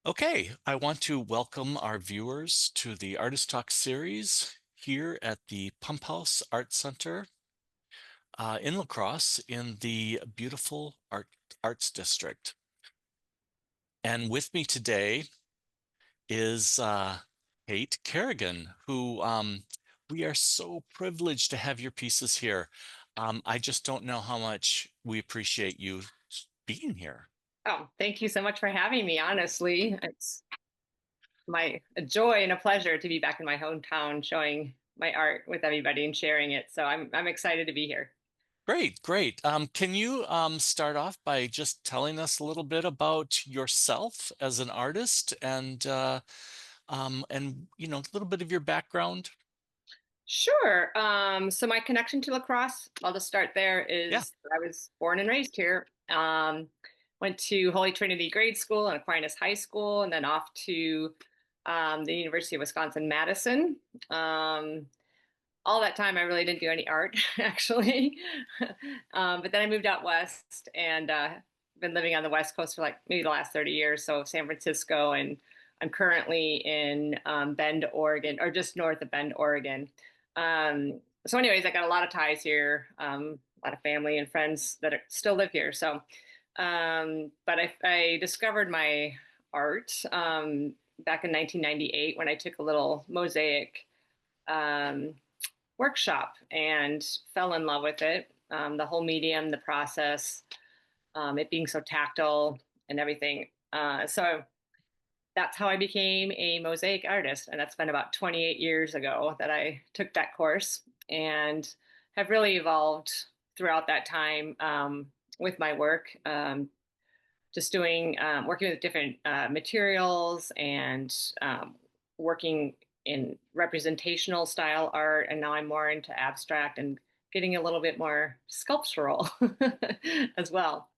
Okay, I want to welcome our viewers to the Artist Talk series here at the Pump House Art Center in La Crosse in the beautiful Arts District. And with me today is Kate Kerrigan, who we are so privileged to have your pieces here. I just don't know how much we appreciate you being here. Oh, thank you so much for having me. Honestly, it's my a joy and a pleasure to be back in my hometown showing my art with everybody and sharing it. So I'm excited to be here. Great, great. Can you start off by just telling us a little bit about yourself as an artist and a little bit of your background? Sure. So my connection to lacrosse, I'll just start there, Yeah. is I was born and raised here. Went to Holy Trinity Grade School and Aquinas High School, and then off to the University of Wisconsin-Madison. Um, all that time, I really didn't do any art, actually. But then I moved out west and been living on the West Coast for like maybe the last 30 years. So San Francisco, and I'm currently in Bend, Oregon, or just north of Bend, Oregon. So, anyways, I got a lot of ties here, a lot of family and friends that still live here. But I discovered my art back in 1998 when I took a little mosaic. Um, Workshop and fell in love with it. The whole medium, the process, it being so tactile and everything. So that's how I became a mosaic artist. And that's been about 28 years ago that I took that course and have really evolved throughout that time with my work. Just working with different materials and working in representational style art, and now I'm more into abstract and getting a little bit more sculptural as well.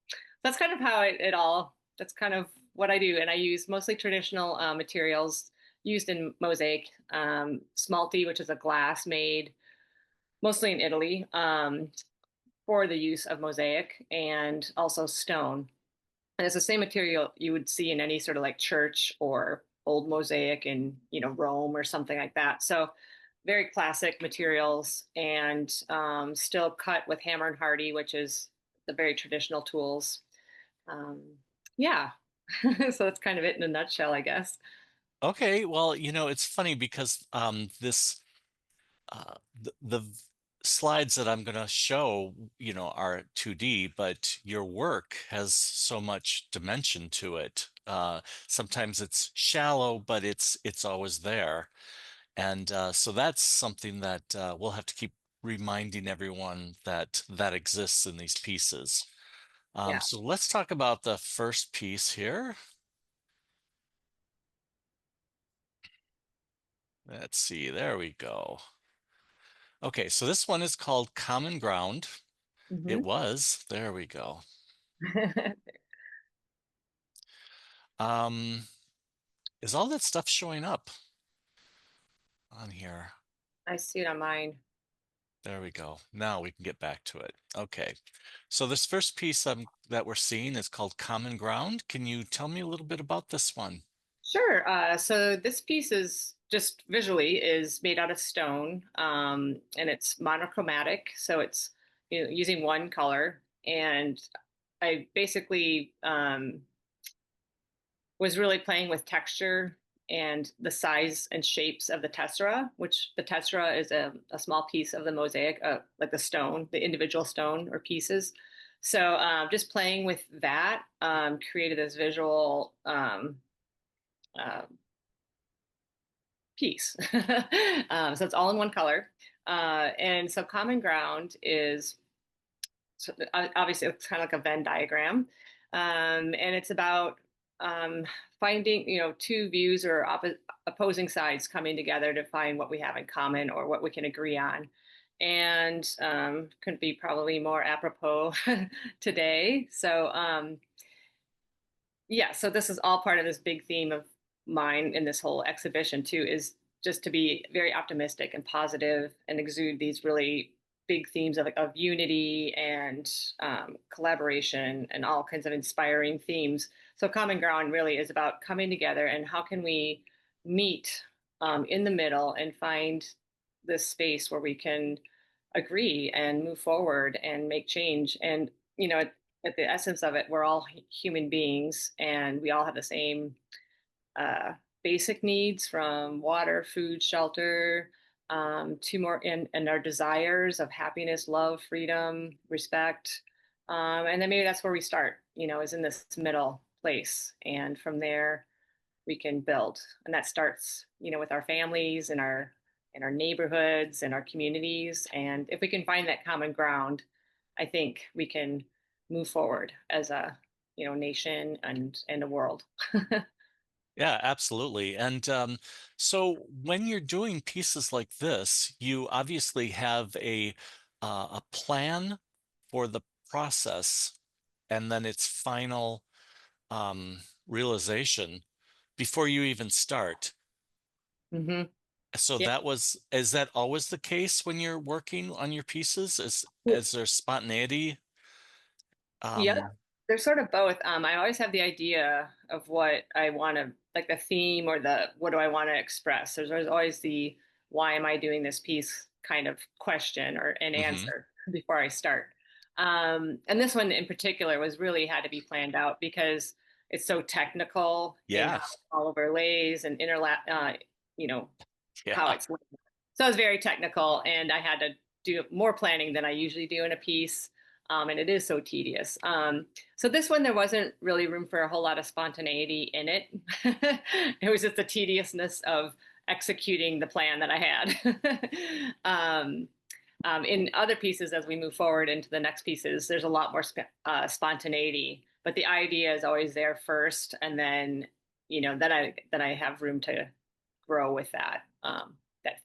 That's kind of how it all. That's kind of what I do, and I use mostly traditional materials used in mosaic. Smalti, which is a glass made mostly in Italy for the use of mosaic, and also stone. And it's the same material you would see in any sort of like church or old mosaic in, Rome or something like that. So very classic materials, and still cut with hammer and hardy, which is the very traditional tools. Um, yeah. So that's kind of it in a nutshell, I guess. Okay, well, it's funny because this the slides that I'm going to show, are 2D, but your work has so much dimension to it. Sometimes it's shallow, but it's always there. And so that's something that we'll have to keep reminding everyone that that exists in these pieces. Yeah, So let's talk about the first piece here. Let's see, there we go. Okay, so this one is called Common Ground. It hmm was, there we go. Um, is all that stuff showing up on here? I see it on mine. There we go. Now we can get back to it. Okay. So this first piece that we're seeing is called Common Ground. Can you tell me a little bit about this one? Sure. So this piece is just visually is made out of stone, and it's monochromatic. So it's using one color, and I basically was really playing with texture and the size and shapes of the tessera, which the tessera is a small piece of the mosaic, like the stone, the individual stone or pieces. So just playing with that created this visual uh, piece. So it's all in one color. And so common ground is obviously it's kind of like a Venn diagram. And it's about finding, two views or opposing sides coming together to find what we have in common or what we can agree on. And couldn't be probably more apropos today. So yeah, so this is all part of this big theme of mine in this whole exhibition too, is just to be very optimistic and positive and exude these really big themes of unity and collaboration and all kinds of inspiring themes. So common ground really is about coming together and how can we meet in the middle and find this space where we can agree and move forward and make change. And at the essence of it, we're all human beings and we all have the same uh, basic needs, from water, food, shelter, to more and our desires of happiness, love, freedom, respect. And then maybe that's where we start, is in this middle place. And from there we can build. And that starts, with our families and our neighborhoods and our communities. And if we can find that common ground, I think we can move forward as a, nation and a world. Yeah, absolutely. And so when you're doing pieces like this, you obviously have a plan for the process and then its final realization before you even start. Hmm. So is that always the case when you're working on your pieces? Is there spontaneity? Yeah, Um, they're sort of both. I always have the idea of what I want to, like the theme or the what do I want to express. There's always the why am I doing this piece kind of question or an mhm. answer before I start. And this one in particular was really had to be planned out because it's so technical in Yeah, how all overlays and interlap, you know, how yeah. it's so it was very technical, and I had to do more planning than I usually do in a piece. And it is so tedious. So this one, there wasn't really room for a whole lot of spontaneity in it. It was just the tediousness of executing the plan that I had. In other pieces, as we move forward into the next pieces, there's a lot more spontaneity, but the idea is always there first, and then then I have room to grow with that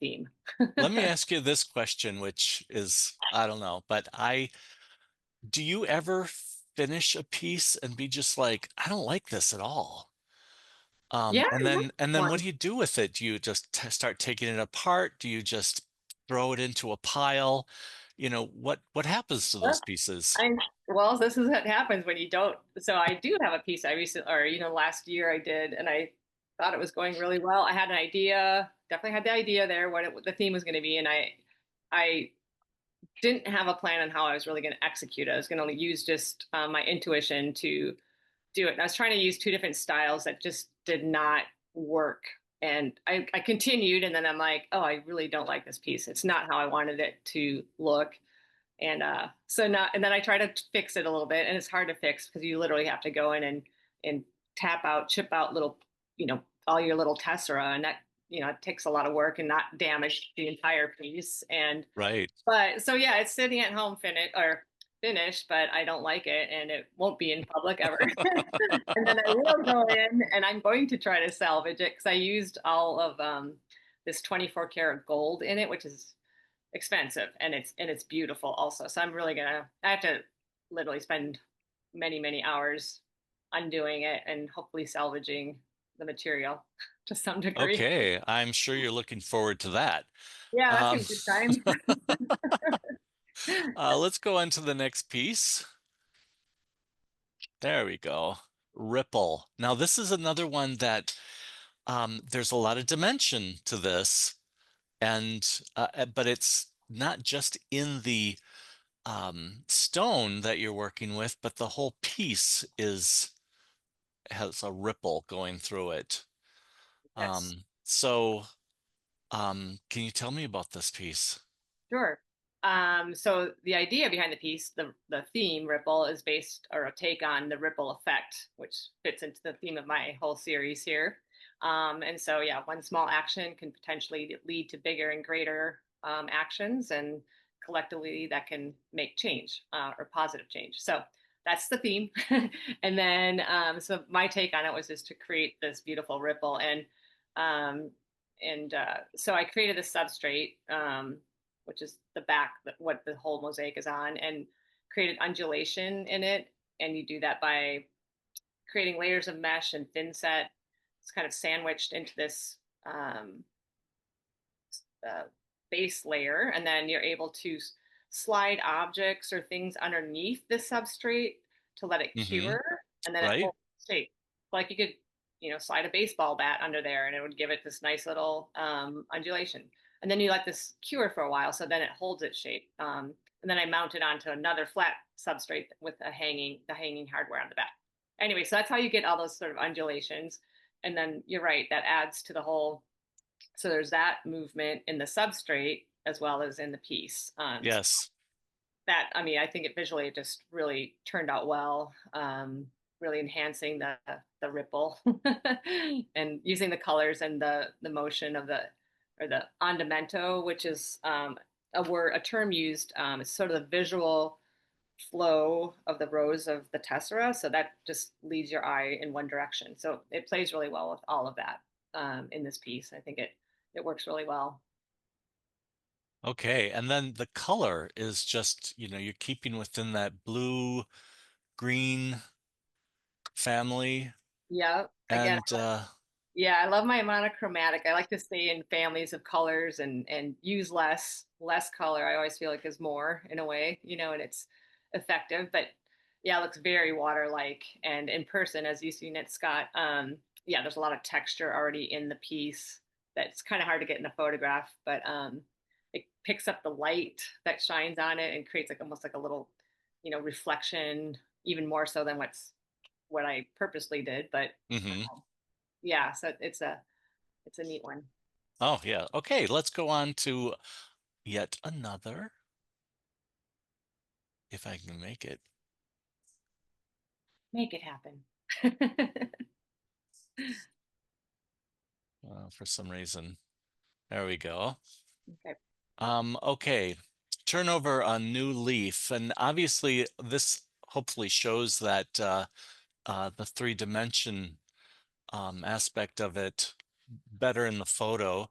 theme. Let me ask you this question, which is, I don't know, but do you ever finish a piece and be just like, I don't like this at all? Yeah, And then what one. do you do with it? Do you just start taking it apart? Do you just throw it into a pile? What happens to Yeah. those pieces? I'm well, this is what happens when you don't. So I do have a piece I recently, or last year I did, and I thought it was going really well. I had an idea, definitely had the idea there, what the theme was going to be, and I didn't have a plan on how I was really going to execute it. I was going to use just my intuition to do it. And I was trying to use two different styles that just did not work. And I continued, and then I'm like, oh, I really don't like this piece. It's not how I wanted it to look. And and then I try to fix it a little bit, and it's hard to fix because you literally have to go in and tap out, chip out little, all your little tessera, and that it takes a lot of work and not damage the entire piece. And Right. but so yeah, it's sitting at home finished, but I don't like it, and it won't be in public ever. And then I will go in, and I'm going to try to salvage it because I used all of this 24 karat gold in it, which is expensive, and it's beautiful also. So I have to literally spend many hours undoing it and hopefully salvaging the material to some degree. Okay, I'm sure you're looking forward to that. Yeah, that's Um, gonna be a good time. let's go on to the next piece. There we go. Ripple. Now, this is another one that there's a lot of dimension to this, and but it's not just in the stone that you're working with, but the whole piece has a ripple going through it. Yes. So, can you tell me about this piece? Sure. So the idea behind the piece, the theme Ripple, is based or a take on the ripple effect, which fits into the theme of my whole series here. And so yeah, one small action can potentially lead to bigger and greater actions, and collectively that can make change or positive change. So that's the theme. And then so my take on it was just to create this beautiful ripple, um, and so I created this substrate. Which is the back, what the whole mosaic is on, and created undulation in it. And you do that by creating layers of mesh and thin set. It's kind of sandwiched into this uh, base layer, and then you're able to slide objects or things underneath the substrate to let it Mm-hmm. cure, and then it Right? holds shape. Like you could, slide a baseball bat under there, and it would give it this nice little undulation. And then you let this cure for a while, so then it holds its shape. And then I mount it onto another flat substrate with the hanging hardware on the back. Anyway, so that's how you get all those sort of undulations. And then you're right, that adds to the whole. So there's that movement in the substrate as well as in the piece. Yes. That, I mean, I think it visually it just really turned out well, really enhancing the ripple and using the colors and the motion of the andamento, which is a term used. It's sort of the visual flow of the rows of the tessera, so that just leads your eye in one direction. So it plays really well with all of that in this piece. I think it works really well. Okay. And then the color is just, you're keeping within that blue, green family. Yeah. Again, And yeah, I love my monochromatic. I like to stay in families of colors and use less color. I always feel like is more in a way, and it's effective. But yeah, it looks very water-like. And in person, as you've seen it, Scott, yeah, there's a lot of texture already in the piece that's kind of hard to get in a photograph. But it picks up the light that shines on it and creates like almost like a little, reflection, even more so than what I purposely did. But mhm. yeah, so it's a neat one. Oh, yeah. Okay, let's go on to yet another, if I can make it Make it happen. for some reason. There we go. Okay. Okay, turn over a new leaf. And obviously, this hopefully shows that the three-dimension aspect of it better in the photo,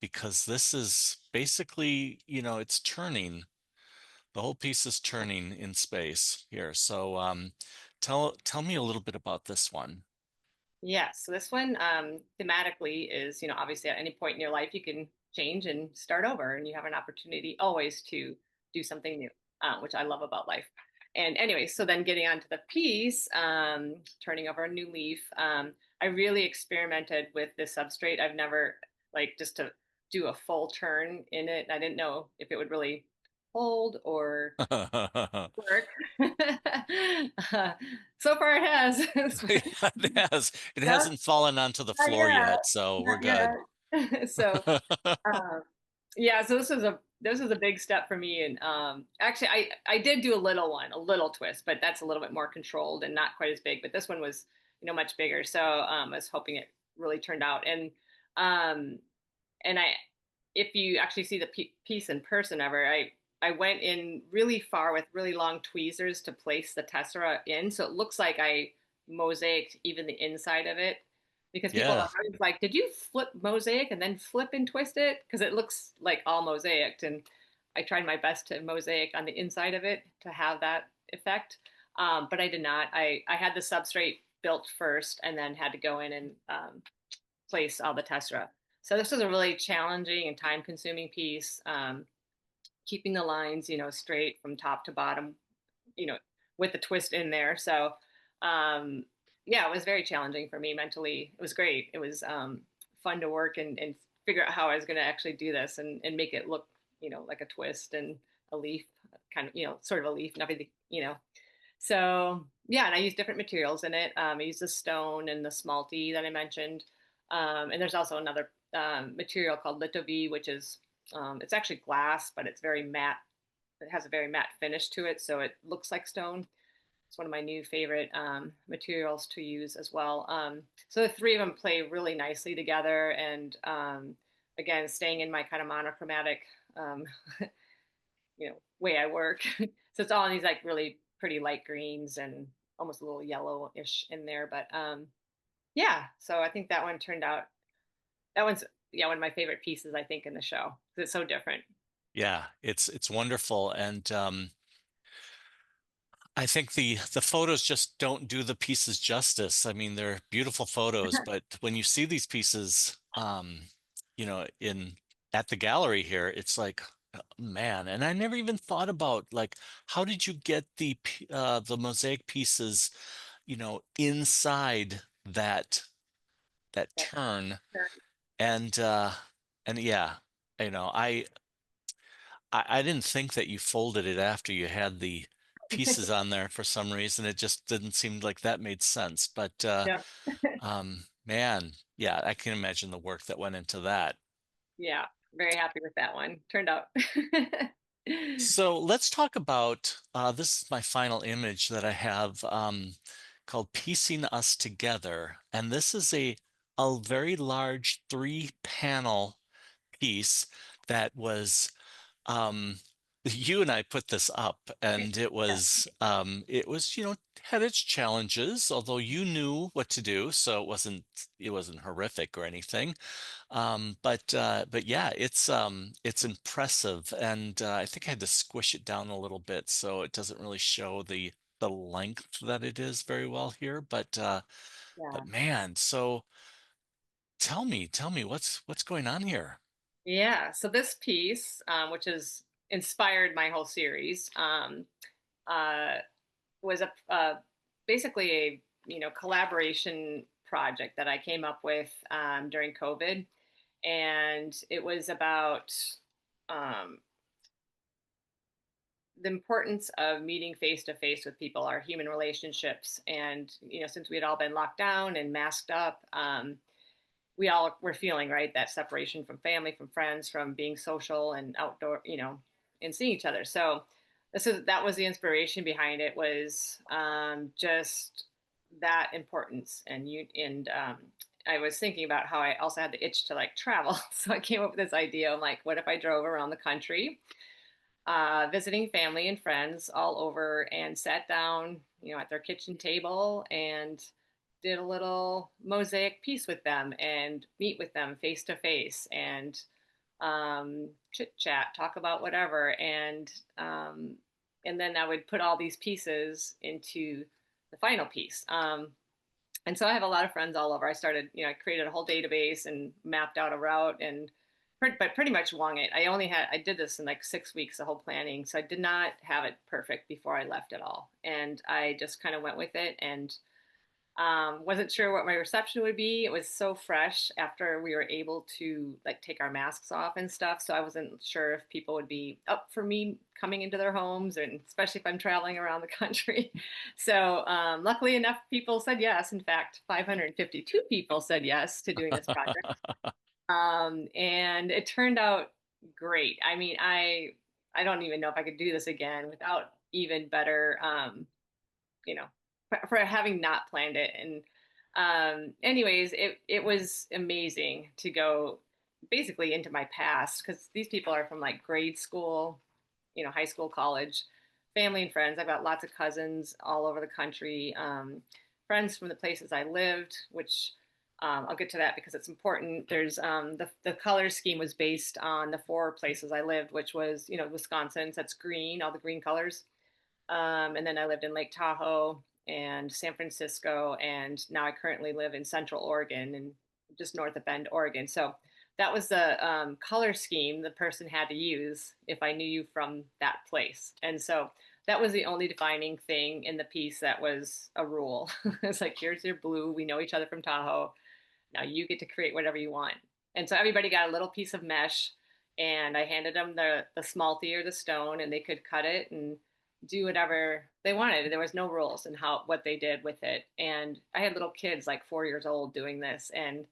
because this is basically, it's turning. The whole piece is turning in space here. So tell me a little bit about this one. Yeah, so this one thematically is, obviously at any point in your life you can change and start over, and you have an opportunity always to do something new, which I love about life. And anyway, so then getting onto the piece, turning over a new leaf, I really experimented with this substrate. I've never, like, just to do a full turn in it. I didn't know if it would really hold or work. uh, so far it has. Yeah, it has. It Yeah, hasn't fallen onto the not floor yet. yet, so we're Not good. yet. So, um, yeah, so this was a big step for me. And actually, I did do a little one, a little twist, but that's a little bit more controlled and not quite as big. But this one was, much bigger. So I was hoping it really turned out. Um, and if you actually see the piece in person ever, I went in really far with really long tweezers to place the tessera in, so it looks like I mosaicked even the inside of it. Because people are Yeah. always like, "Did you flip mosaic and then flip and twist it?" Because it looks like all mosaicked, and I tried my best to mosaic on the inside of it to have that effect, but I did not. I had the substrate built first, and then had to go in and place all the tessera. So this was a really challenging and time-consuming piece, keeping the lines, straight from top to bottom, you know, with the twist in there. So, yeah, it was very challenging for me mentally. It was great. It was fun to work and figure out how I was going to actually do this and make it look, like a twist and a leaf, kind of, sort of a leaf and everything, So yeah, and I use different materials in it. I use the stone and the smalty that I mentioned, and there's also another material called Litovie, which is it's actually glass, but it's very matte. It has a very matte finish to it, so it looks like stone. It's one of my new favorite materials to use as well. So the three of them play really nicely together, and again, staying in my kind of monochromatic um, way I work. So it's all in these like really pretty light greens and almost a little yellowish in there. But yeah, so I think that one turned out. That one's, yeah, one of my favorite pieces I think in the show because it's so different. Yeah, it's wonderful. And I think the photos just don't do the pieces justice. I mean, they're beautiful photos, but when you see these pieces, in at the gallery here, it's like, Man, and I never even thought about like how did you get the mosaic pieces, inside that That turn turn. and yeah, you know, I didn't think that you folded it after you had the pieces on there for some reason. It just didn't seem like that made sense. But Yeah. man, yeah, I can imagine the work that went into that. Yeah. Very happy with that one. Turned out. So let's talk about this is my final image that I have called Piecing Us Together. And this is a very large three-panel piece that was you and I put this up and Yeah. it was, had its challenges, although you knew what to do, so it wasn't horrific or anything. But yeah, it's impressive, and I think I had to squish it down a little bit so it doesn't really show the length that it is very well here. But Yeah. man, so tell me what's going on here. Yeah. So this piece, which has inspired my whole series, uh, was basically a collaboration project that I came up with during COVID, and it was about um, the importance of meeting face to face with people, our human relationships, and since we had all been locked down and masked up, we all were feeling right that separation from family, from friends, from being social and outdoor, and seeing each other. So that was the inspiration behind it, was just that importance. And I was thinking about how I also had the itch to like travel, so I came up with this idea. I'm like, what if I drove around the country, visiting family and friends all over, and sat down, at their kitchen table and did a little mosaic piece with them and meet with them face to face and chit chat, talk about whatever, and then I would put all these pieces into the final piece. And so I have a lot of friends all over. I started, I created a whole database and mapped out a route, and but pretty much wung it. I did this in like 6 weeks, the whole planning. So I did not have it perfect before I left at all. And I just kind of went with it, and wasn't sure what my reception would be. It was so fresh after we were able to like take our masks off and stuff. So I wasn't sure if people would be up for me coming into their homes, and especially if I'm traveling around the country. So luckily enough, people said yes. In fact, 552 people said yes to doing this project. And it turned out great. I mean, I don't even know if I could do this again without even better, you know, for having not planned it. And anyways, it was amazing to go basically into my past, because these people are from like grade school, high school, college, family and friends. I've got lots of cousins all over the country, friends from the places I lived, which I'll get to that because it's important. There's the color scheme was based on the four places I lived, which was Wisconsin, so that's green, all the green colors. And then I lived in Lake Tahoe and San Francisco, and now I currently live in Central Oregon and just north of Bend, Oregon. So that was the color scheme the person had to use if I knew you from that place. And so that was the only defining thing in the piece that was a rule. It's like, here's your blue. We know each other from Tahoe. Now you get to create whatever you want. And so everybody got a little piece of mesh, and I handed them the smalty or the stone, and they could cut it and do whatever they wanted. There was no rules in what they did with it. And I had little kids like 4 years old doing this, and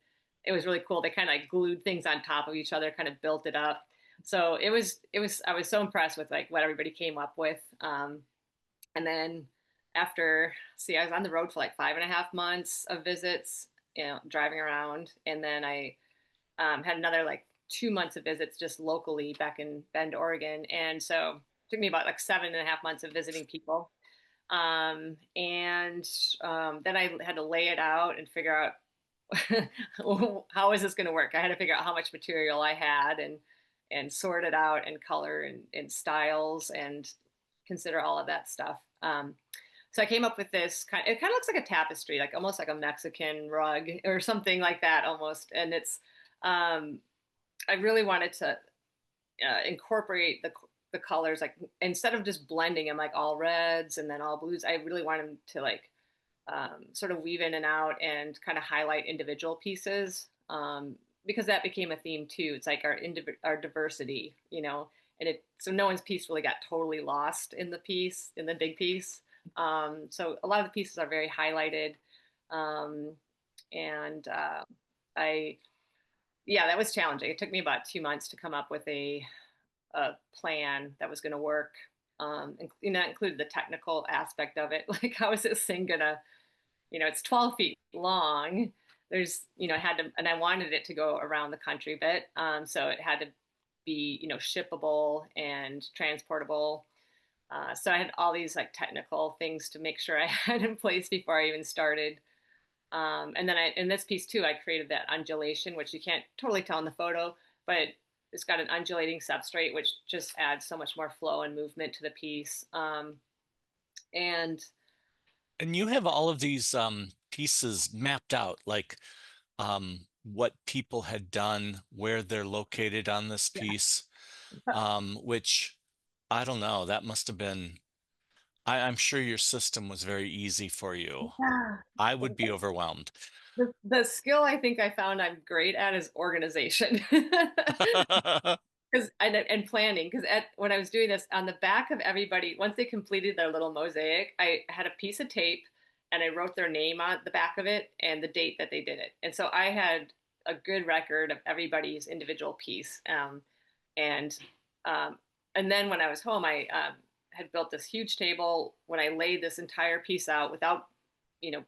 it was really cool. They kind of like glued things on top of each other, kind of built it up. So it was I was so impressed with like what everybody came up with. And then after, see, I was on the road for like 5.5 months of visits, driving around. And then I had another like 2 months of visits just locally back in Bend, Oregon. And so it took me about like 7.5 months of visiting people. And then I had to lay it out and figure out how is this going to work. I had to figure out how much material I had, and sort it out, and color, and styles, and consider all of that stuff. So I came up with this it kind of looks like a tapestry, like almost like a Mexican rug or something like that almost. And it's, I really wanted to incorporate the colors, like instead of just blending them like all reds and then all blues. I really want them to like sort of weave in and out and kind of highlight individual pieces, because that became a theme too. It's like our diversity, and it so no one's piece really got totally lost in the big piece. So a lot of the pieces are very highlighted, um, and I yeah, that was challenging. It took me about 2 months to come up with a plan that was going to work. And that included the technical aspect of it. Like, how is this thing gonna, it's 12 feet long. I had to, and I wanted it to go around the country a bit. So it had to be, shippable and transportable. So I had all these like technical things to make sure I had in place before I even started. And then in this piece too, I created that undulation, which you can't totally tell in the photo, but it's got an undulating substrate, which just adds so much more flow and movement to the piece. And And you have all of these pieces mapped out, like what people had done, where they're located on this yeah, piece, which I don't know, that must have been, I'm sure your system was very easy for you. yeah. I would be overwhelmed. The skill I think I found I'm great at is organization. Because and planning, because at when I was doing this on the back of everybody, once they completed their little mosaic, I had a piece of tape and I wrote their name on the back of it and the date that they did it. And so I had a good record of everybody's individual piece. And um, and then when I was home, I had built this huge table. When I laid this entire piece out without, you know,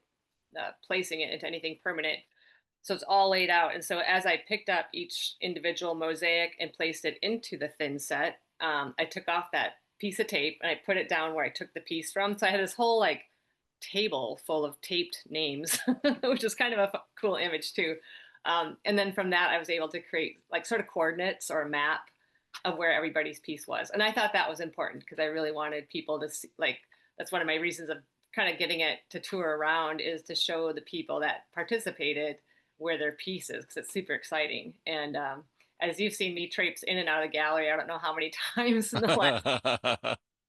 placing it into anything permanent, so it's all laid out. And so as I picked up each individual mosaic and placed it into the thin set, I took off that piece of tape and I put it down where I took the piece from. So I had this whole like table full of taped names, which is kind of a cool image too. And then from that, I was able to create like sort of coordinates or a map of where everybody's piece was. And I thought that was important because I really wanted people to see, like, that's one of my reasons of kind of getting it to tour around, is to show the people that participated where their piece is, because it's super exciting. And as you've seen me traipse in and out of the gallery, I don't know how many times in the last,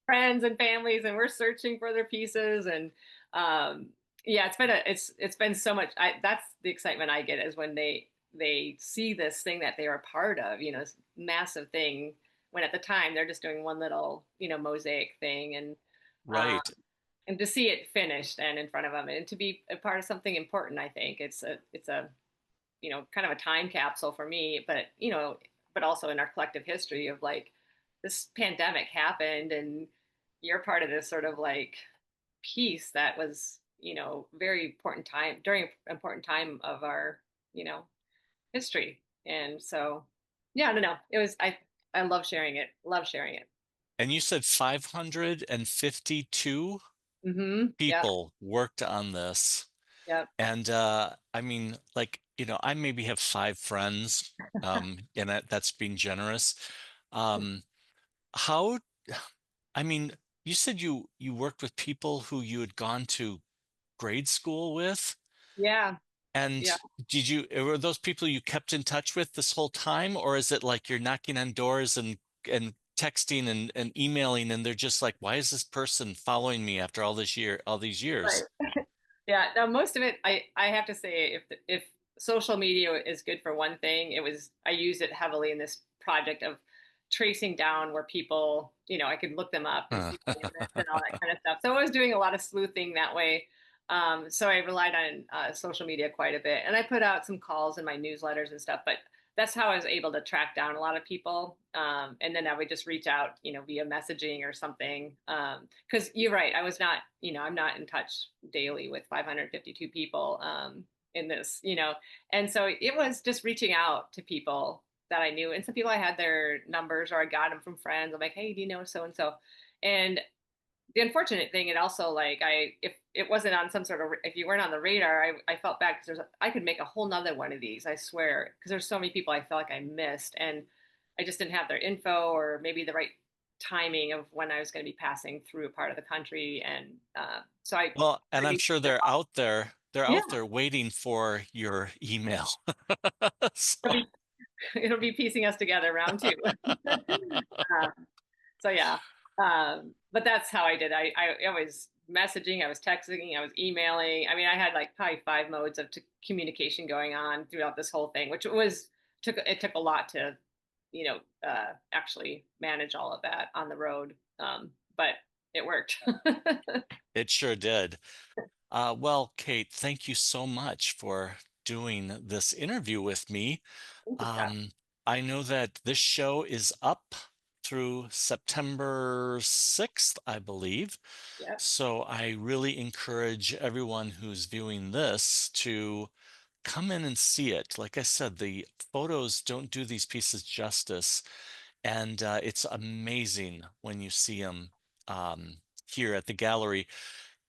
friends and families, and we're searching for their pieces. And um, yeah, it's been so much. That's the excitement I get, is when they see this thing that they are a part of, this massive thing, when at the time they're just doing one little, mosaic thing. Um, Right. and to see it finished and in front of them, and to be a part of something important. I think it's a kind of a time capsule for me, but but also in our collective history of like, this pandemic happened and you're part of this sort of like piece that was, very important time, during an important time of our, you know history. And so, yeah, I don't know, I love sharing it, And you said 552 Yep. people worked on this. Yep. And I mean, like, I maybe have five friends, and that's being generous. Um, how, I mean, you said you worked with people who you had gone to grade school with, Yeah. Yeah. and were those people you kept in touch with this whole time, or is it like you're knocking on doors and texting and emailing, and they're just like, why is this person following me after all these Right. years? Yeah, now most of it, I have to say, if social media is good for one thing, I used it heavily in this project of tracing down where people, I could look them up and see what they lived and all that kind of stuff. So I was doing a lot of sleuthing that way. So I relied on social media quite a bit, and I put out some calls in my newsletters and stuff. But that's how I was able to track down a lot of people. And then I would just reach out, via messaging or something. Because you're right, I was not, I'm not in touch daily with 552 people, in this, and so it was just reaching out to people that I knew, and some people I had their numbers or I got them from friends. I'm like, hey, do you know so and so? And the unfortunate thing, it also, like, if it wasn't on some sort of, if you weren't on the radar, I felt bad, because I could make a whole nother one of these, I swear, because there's so many people I felt like I missed, and I just didn't have their info, or maybe the right timing of when I was going to be passing through a part of the country. And so I Well, and I'm sure they're out there. They're yeah, out there waiting for your email. So, it'll be piecing us together round two. Um, so yeah, but that's how I did. I was messaging, I was texting, I was emailing. I mean, I had like probably five modes of communication going on throughout this whole thing, which was took a lot to, actually manage all of that on the road. But it worked. It sure did. Well, Kate, thank you so much for doing this interview with me. Thank you, Scott. Um, I know that this show is up through September 6th, I believe. Yep. So I really encourage everyone who's viewing this to come in and see it. Like I said, the photos don't do these pieces justice, and it's amazing when you see them here at the gallery.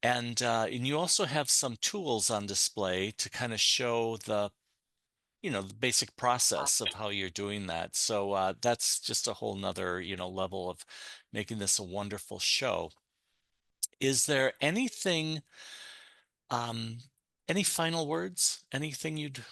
And you also have some tools on display to kind of show the basic process of how you're doing that. So that's just a whole nother, level of making this a wonderful show. Is there um, any final words? Anything you'd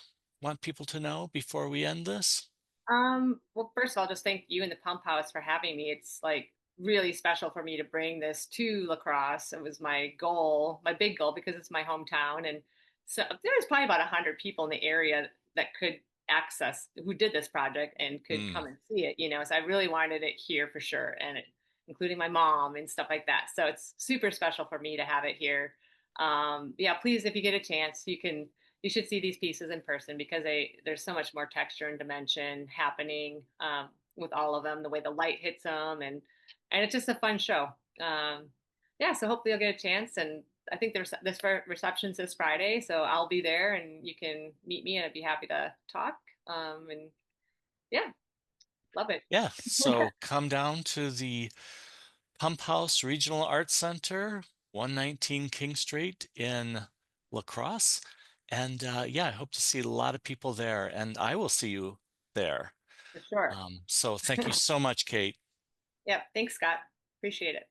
want people to know before we end this? Well, first of all, just thank you and the Pump House for having me. It's like really special for me to bring this to La Crosse. It was my goal, my big goal, because it's my hometown. And so there's probably about 100 people in the area that could access, who did this project and could Mm, come and see it, So I really wanted it here for sure. And including my mom and stuff like that. So it's super special for me to have it here. Yeah, please, if you get a chance, you should see these pieces in person because there's so much more texture and dimension happening with all of them. The way the light hits them, and it's just a fun show. Um, yeah, so hopefully you'll get a chance. And I think this reception's this Friday, so I'll be there, and you can meet me, and I'd be happy to talk. And yeah, love it. yeah, so come down to the Pump House Regional Arts Center, 119 King Street in La Crosse. And yeah, I hope to see a lot of people there, and I will see you there. For sure. So thank you so much, Kate. Yeah, thanks, Scott. Appreciate it.